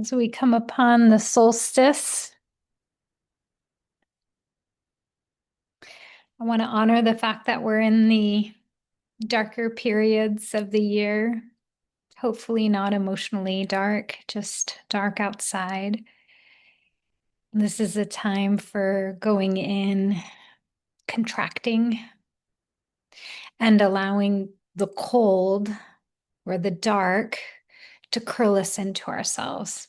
As we come upon the solstice, I want to honor the fact that we're in the darker periods of the year. Hopefully, not emotionally dark, just dark outside. This is a time for going in, contracting, and allowing the cold or the dark to curl us into ourselves.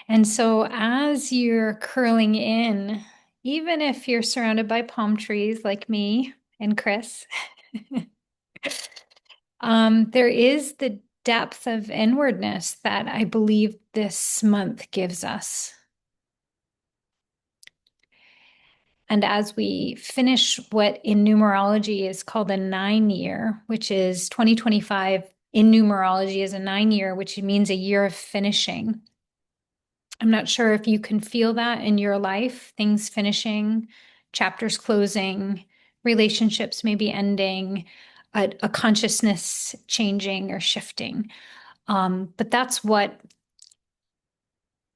And so, as you're curling in, even if you're surrounded by palm trees like me and Chris, there is the depth of inwardness that I believe this month gives us. And as we finish what in numerology is called a 9-year, which is 2025 in numerology is a 9-year, which means a year of finishing. I'm not sure if you can feel that in your life, things finishing, chapters closing, relationships maybe ending, a consciousness changing or shifting. But that's what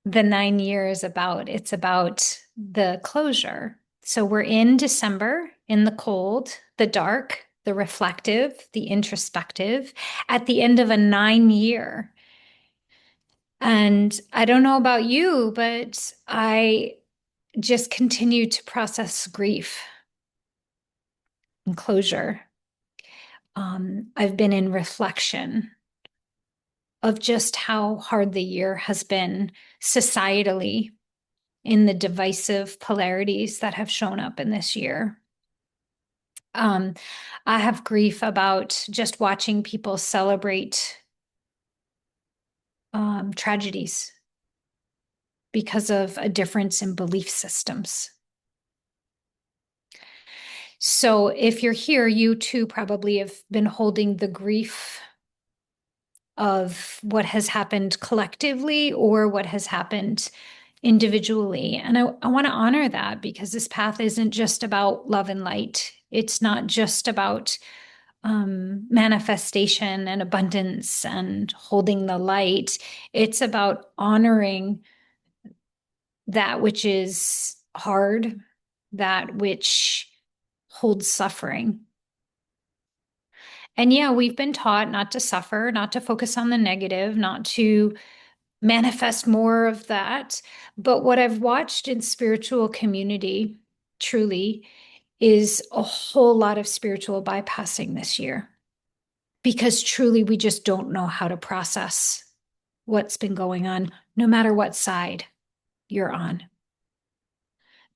the 9 year is about. It's about the closure. So we're in December, in the cold, the dark, the reflective, the introspective, at the end of a 9 year. And I don't know about you, but I just continue to process grief and closure. I've been in reflection of just how hard the year has been societally in the divisive polarities that have shown up in this year. I have grief about just watching people celebrate tragedies because of a difference in belief systems. So if you're here, you too probably have been holding the grief of what has happened collectively or what has happened individually. And I want to honor that because this path isn't just about love and light. It's not just about manifestation and abundance and holding the light. It's about honoring that which is hard, that which holds suffering. And yeah, we've been taught not to suffer, not to focus on the negative, not to manifest more of that. But what I've watched in spiritual community truly is a whole lot of spiritual bypassing this year because truly we just don't know how to process what's been going on, no matter what side you're on.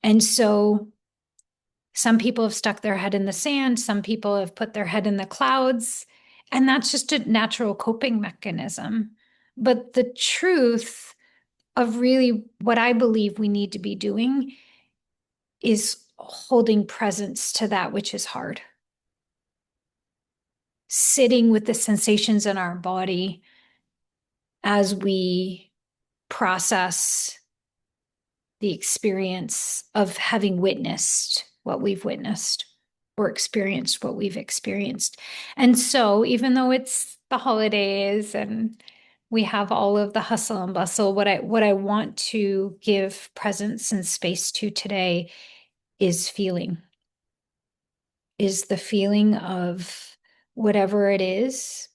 And so some people have stuck their head in the sand, some people have put their head in the clouds, and that's just a natural coping mechanism. But the truth of really what I believe we need to be doing is holding presence to that which is hard. Sitting with the sensations in our body as we process the experience of having witnessed what we've witnessed or experienced what we've experienced. And so, even though it's the holidays and we have all of the hustle and bustle, what I want to give presence and space to today is feeling, is the feeling of whatever it is.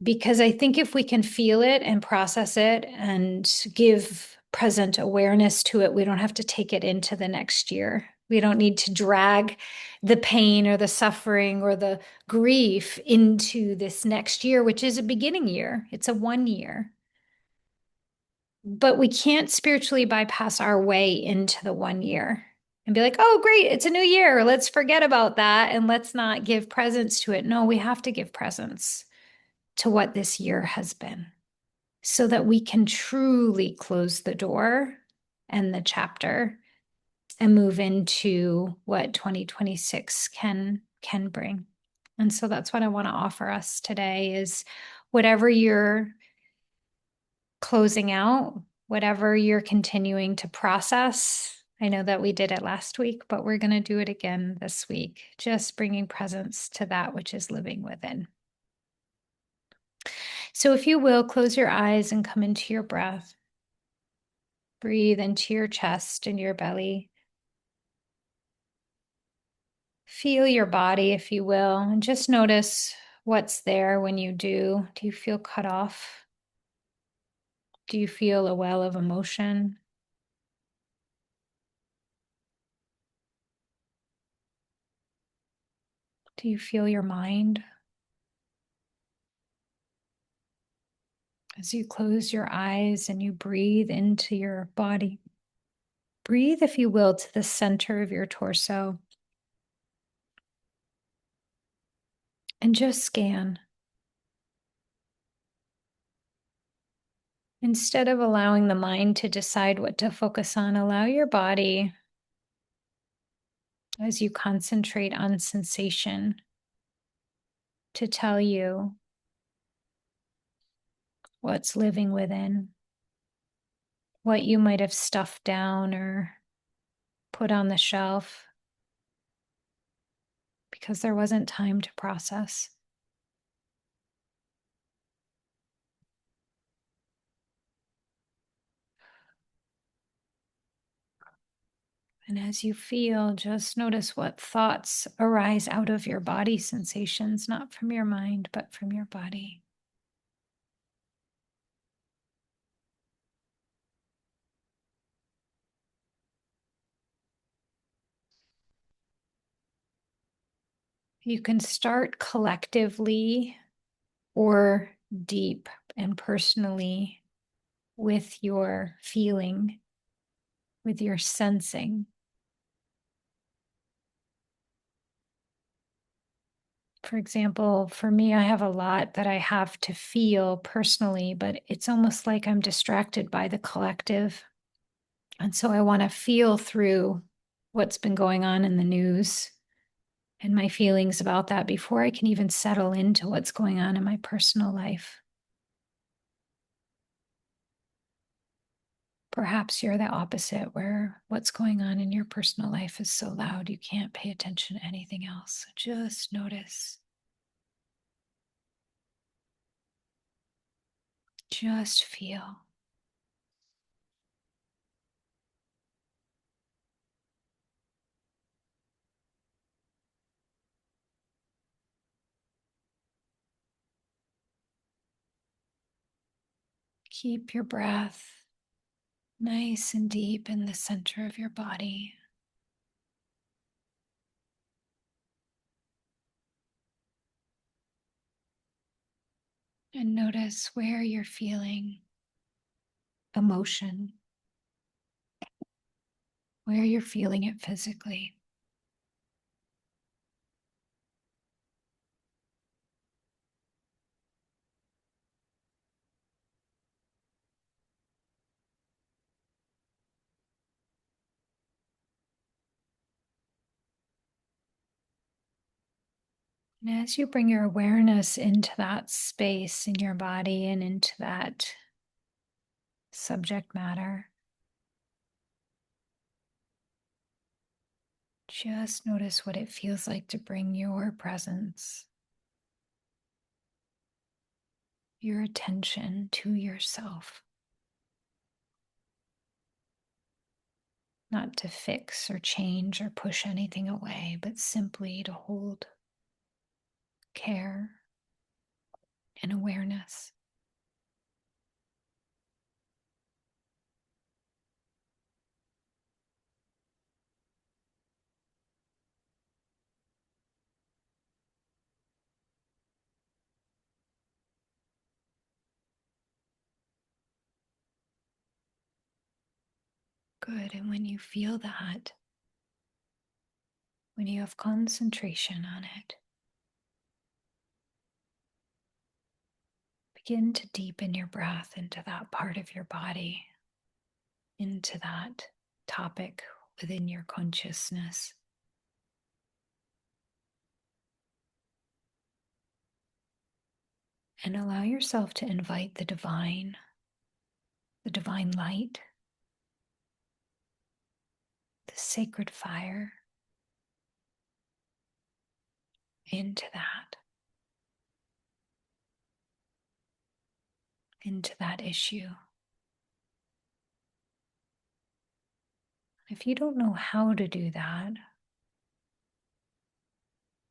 Because I think if we can feel it and process it and give present awareness to it, we don't have to take it into the next year. We don't need to drag the pain or the suffering or the grief into this next year, which is a beginning year. It's a 1 year. But we can't spiritually bypass our way into the 1 year and be like, oh, great, it's a new year. Let's forget about that and let's not give presence to it. No, we have to give presence to what this year has been so that we can truly close the door and the chapter and move into what 2026 can bring. And so that's what I want to offer us today is whatever you're closing out, whatever you're continuing to process. I know that we did it last week, but we're going to do it again this week, just bringing presence to that which is living within. So if you will, close your eyes and come into your breath. Breathe into your chest and your belly. Feel your body, if you will, and just notice what's there when you do. Do you feel cut off? Do you feel a well of emotion? Do you feel your mind? As you close your eyes and you breathe into your body, breathe, if you will, to the center of your torso and just scan. Instead of allowing the mind to decide what to focus on, allow your body, as you concentrate on sensation, to tell you what's living within, what you might have stuffed down or put on the shelf because there wasn't time to process. And as you feel, just notice what thoughts arise out of your body sensations, not from your mind, but from your body. You can start collectively or deep and personally with your feeling, with your sensing. For example, for me, I have a lot that I have to feel personally, but it's almost like I'm distracted by the collective. And so I want to feel through what's been going on in the news and my feelings about that before I can even settle into what's going on in my personal life. Perhaps you're the opposite, where what's going on in your personal life is so loud you can't pay attention to anything else. So just notice. Just feel. Keep your breath nice and deep in the center of your body. And notice where you're feeling emotion, where you're feeling it physically. And as you bring your awareness into that space in your body and into that subject matter, just notice what it feels like to bring your presence, your attention to yourself. Not to fix or change or push anything away, but simply to hold care and awareness. Good. And when you feel that, when you have concentration on it, begin to deepen your breath into that part of your body, into that topic within your consciousness. And allow yourself to invite the divine light, the sacred fire into that. into that issue. If you don't know how to do that,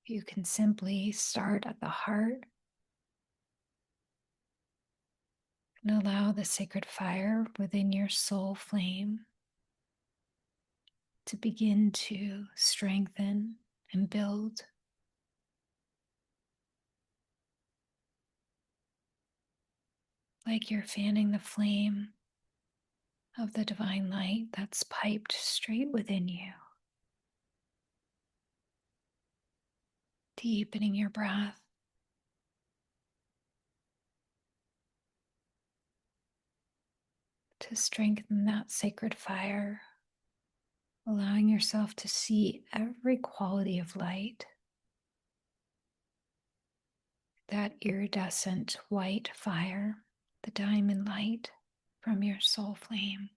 you can simply start at the heart and allow the sacred fire within your soul flame to begin to strengthen and build. Like you're fanning the flame of the divine light that's piped straight within you. Deepening your breath. To strengthen that sacred fire, allowing yourself to see every quality of light. That iridescent white fire, the diamond light from your soul flame,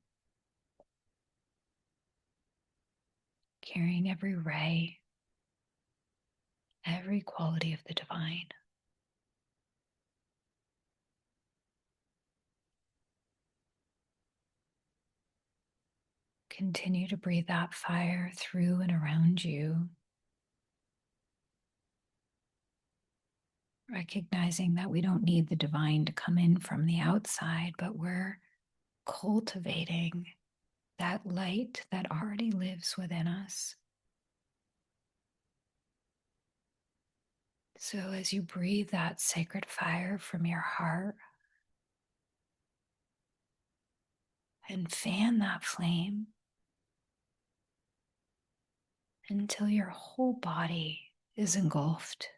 carrying every ray, every quality of the divine. Continue to breathe that fire through and around you, recognizing that we don't need the divine to come in from the outside, but we're cultivating that light that already lives within us. So as you breathe that sacred fire from your heart and fan that flame until your whole body is engulfed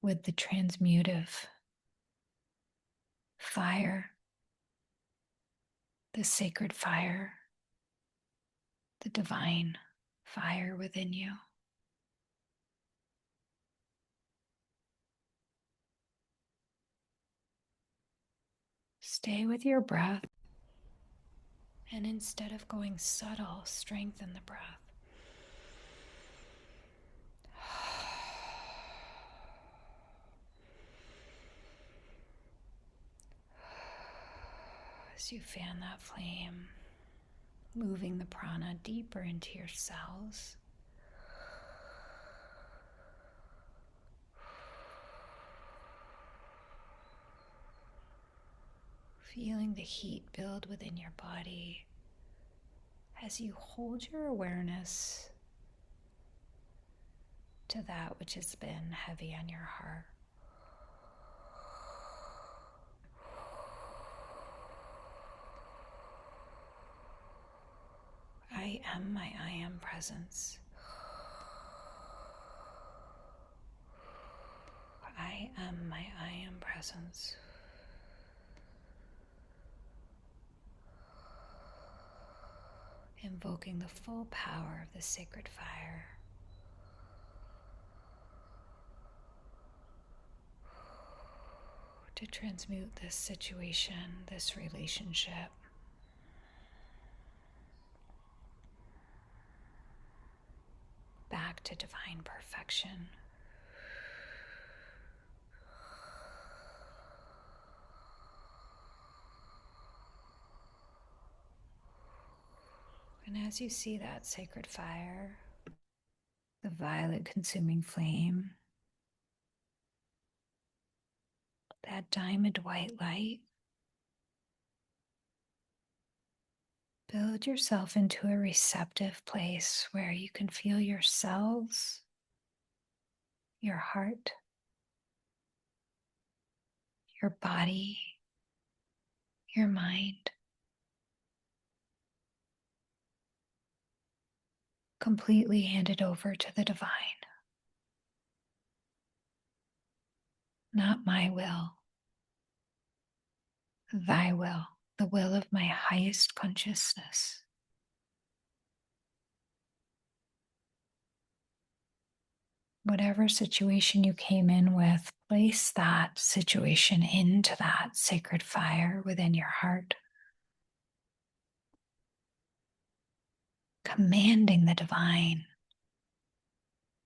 with the transmutive fire, the sacred fire, the divine fire within you. Stay with your breath, and instead of going subtle, strengthen the breath. As you fan that flame, moving the prana deeper into your cells. Feeling the heat build within your body as you hold your awareness to that which has been heavy on your heart. I am my I am presence. I am my I am presence. Invoking the full power of the sacred fire. To transmute this situation, this relationship. Back to divine perfection. And as you see that sacred fire, the violet consuming flame, that diamond white light, build yourself into a receptive place where you can feel your cells, your heart, your body, your mind, completely handed over to the divine. Not my will, thy will, the will of my highest consciousness. Whatever situation you came in with, place that situation into that sacred fire within your heart, commanding the divine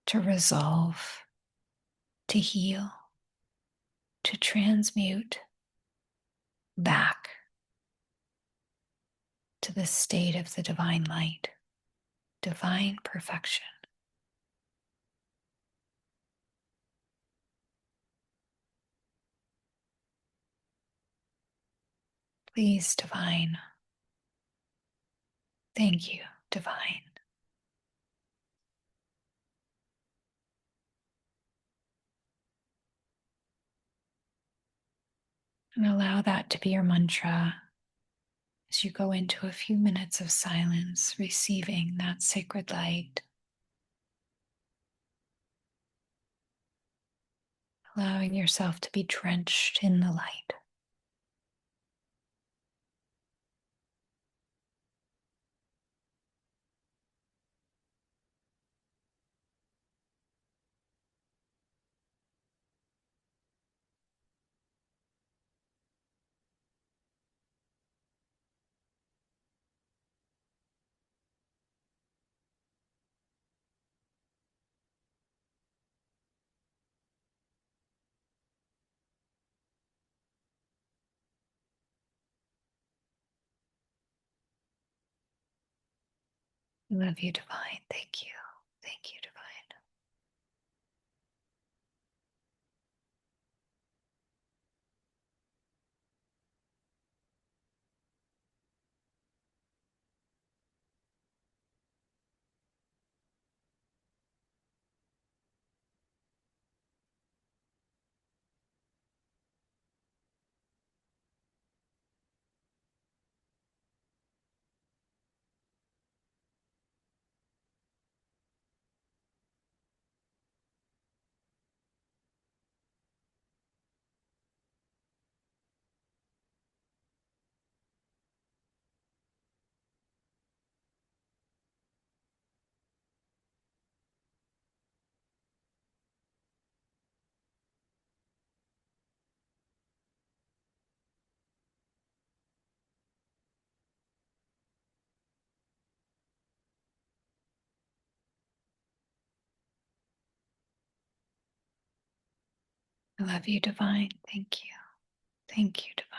to resolve, to heal, to transmute back to the state of the divine light, divine perfection. Please, divine. Thank you, divine. And allow that to be your mantra as you go into a few minutes of silence, receiving that sacred light, allowing yourself to be drenched in the light. I love you, divine. Thank you. Thank you, divine. I love you, divine. Thank you. Thank you, divine.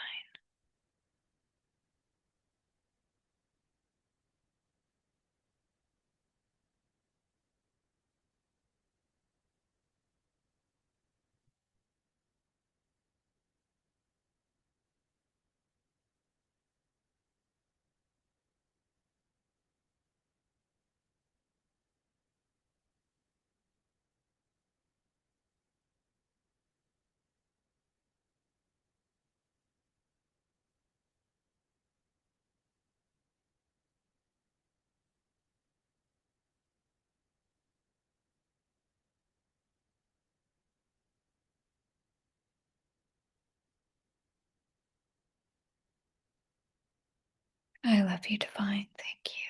I love you, divine. Thank you.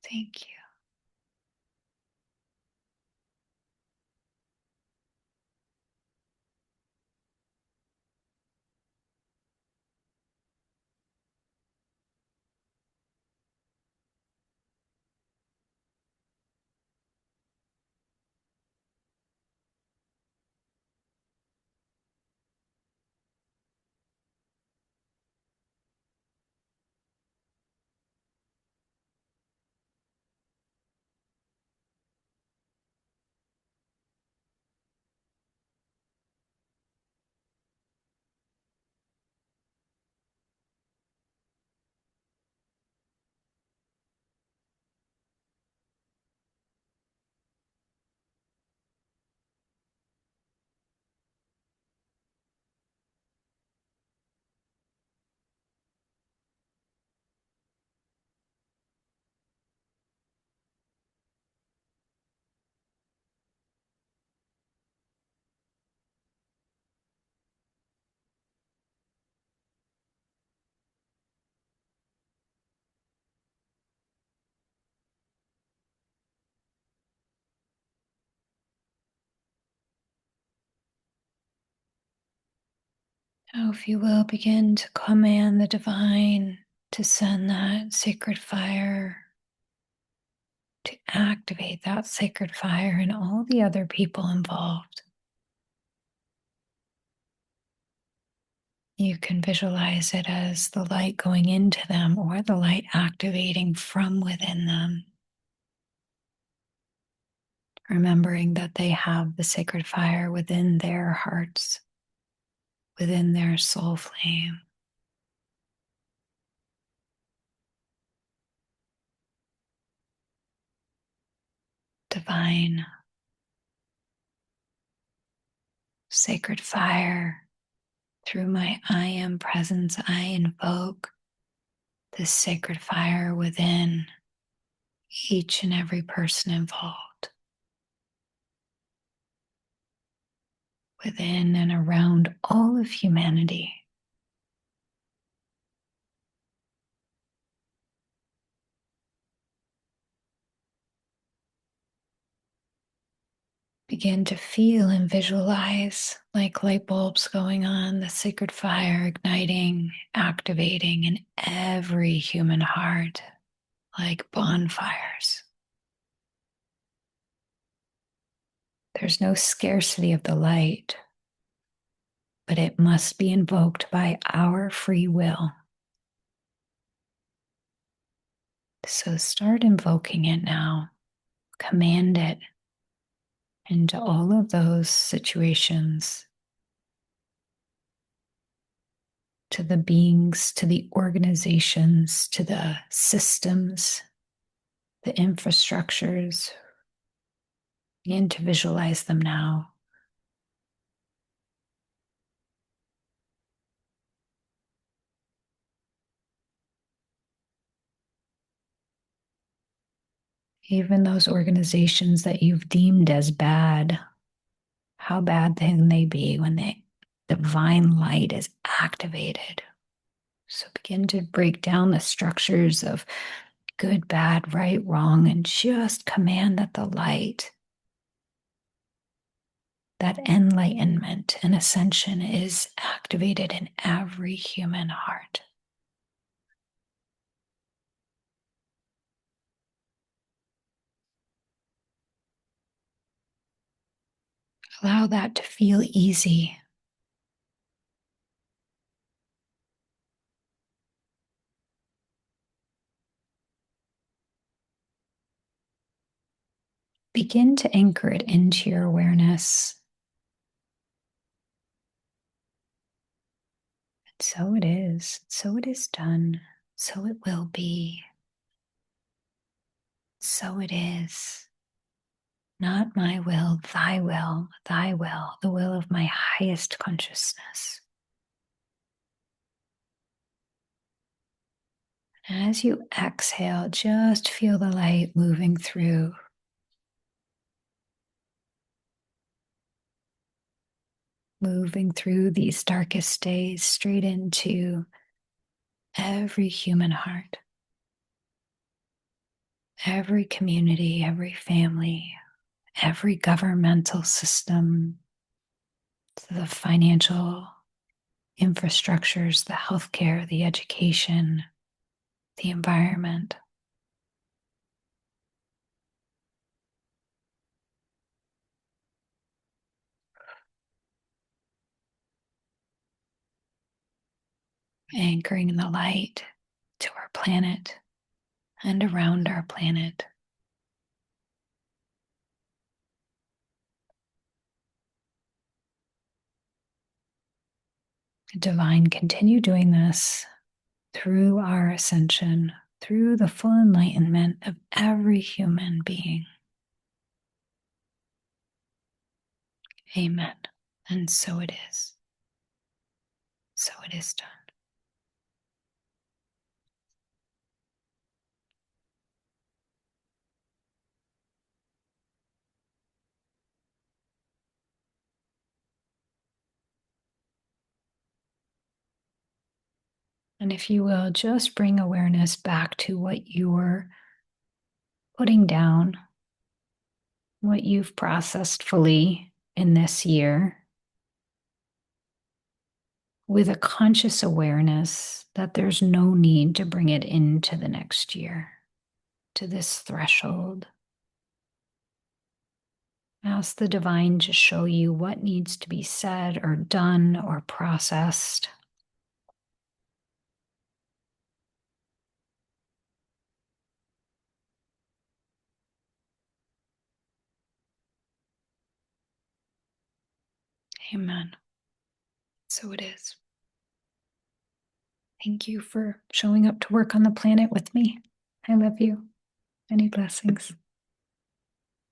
Thank you. Now, if you will, begin to command the divine to send that sacred fire, to activate that sacred fire in all the other people involved. You can visualize it as the light going into them or the light activating from within them. Remembering that they have the sacred fire within their hearts, within their soul flame. Divine, sacred fire, through my I am presence, I invoke this sacred fire within each and every person involved, within and around all of humanity. Begin to feel and visualize like light bulbs going on, the sacred fire igniting, activating in every human heart like bonfires. There's no scarcity of the light, but it must be invoked by our free will. So start invoking it now. Command it into all of those situations, to the beings, to the organizations, to the systems, the infrastructures. Begin to visualize them now. Even those organizations that you've deemed as bad, how bad can they be when the divine light is activated? So begin to break down the structures of good, bad, right, wrong, and just command that the light, that enlightenment and ascension is activated in every human heart. Allow that to feel easy. Begin to anchor it into your awareness. And so it is. So it is done. So it will be. So it is. Not my will, thy will, the will of my highest consciousness. As you exhale, just feel the light moving through. Moving through these darkest days straight into every human heart, every community, every family, every governmental system, the financial infrastructures, the healthcare, the education, the environment. Anchoring in the light to our planet and around our planet. Divine, continue doing this through our ascension, through the full enlightenment of every human being. Amen. And so it is. So it is done. And if you will, just bring awareness back to what you're putting down, what you've processed fully in this year, with a conscious awareness that there's no need to bring it into the next year, to this threshold. Ask the divine to show you what needs to be said or done or processed Amen. So it is. Thank you for showing up to work on the planet with me. I love you. Many blessings.